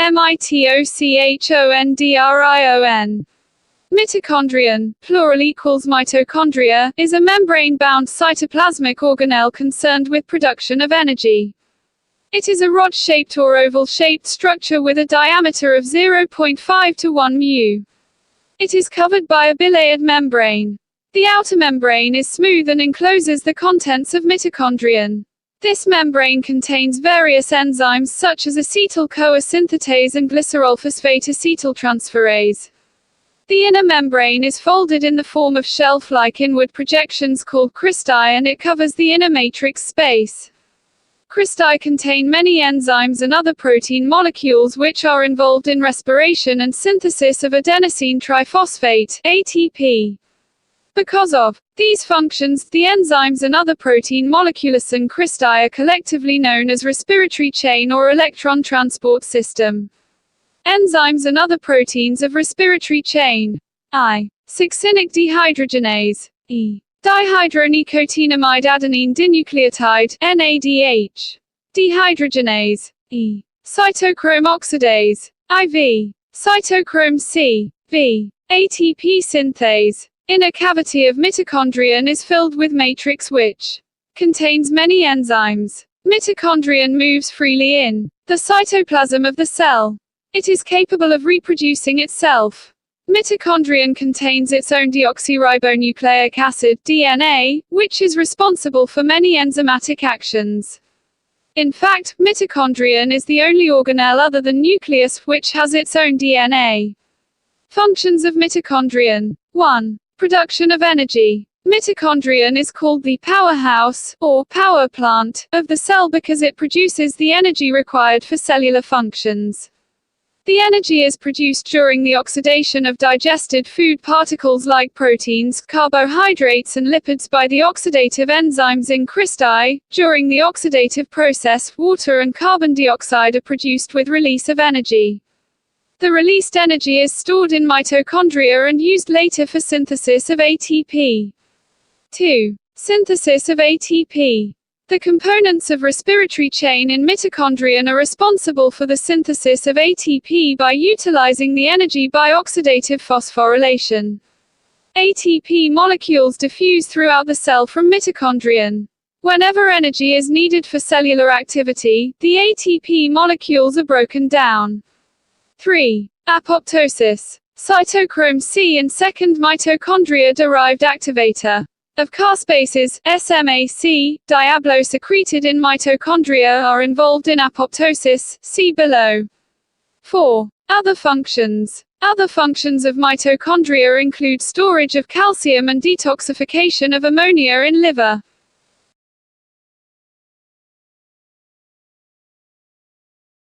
Mitochondrion. Mitochondrion, plural equals mitochondria, is a membrane-bound cytoplasmic organelle concerned with production of energy. It is a rod-shaped or oval-shaped structure with a diameter of 0.5 to 1 μ. It is covered by a bilayered membrane. The outer membrane is smooth and encloses the contents of mitochondrion. This membrane contains various enzymes such as acetyl-CoA synthetase and glycerol phosphate acetyltransferase. The inner membrane is folded in the form of shelf-like inward projections called cristae, and it covers the inner matrix space. Cristae contain many enzymes and other protein molecules which are involved in respiration and synthesis of adenosine triphosphate, ATP. Because of these functions, the enzymes and other protein molecules and cristae are collectively known as respiratory chain or electron transport system. Enzymes and other proteins of respiratory chain. I. Succinic dehydrogenase. E. Dihydronicotinoamide adenine dinucleotide, NADH. Dehydrogenase. E. Cytochrome oxidase. IV. Cytochrome C. V. ATP synthase. Inner cavity of mitochondrion is filled with matrix which contains many enzymes. Mitochondrion moves freely in the cytoplasm of the cell. It is capable of reproducing itself. Mitochondrion contains its own deoxyribonucleic acid, DNA, which is responsible for many enzymatic actions. In fact, mitochondrion is the only organelle other than nucleus which has its own DNA. Functions of mitochondrion. 1. Production of energy. Mitochondrion is called the powerhouse, or power plant, of the cell because it produces the energy required for cellular functions. The energy is produced during the oxidation of digested food particles like proteins, carbohydrates and lipids by the oxidative enzymes in cristae. During the oxidative process, water and carbon dioxide are produced with release of energy. The released energy is stored in mitochondria and used later for synthesis of ATP. 2. Synthesis of ATP. The components of respiratory chain in mitochondrion are responsible for the synthesis of ATP by utilizing the energy by oxidative phosphorylation. ATP molecules diffuse throughout the cell from mitochondrion. Whenever energy is needed for cellular activity, the ATP molecules are broken down. 3. Apoptosis. Cytochrome C and second mitochondria-derived activator of caspases, SMAC, diablo secreted in mitochondria are involved in apoptosis, see below. 4. Other functions. Other functions of mitochondria include storage of calcium and detoxification of ammonia in liver.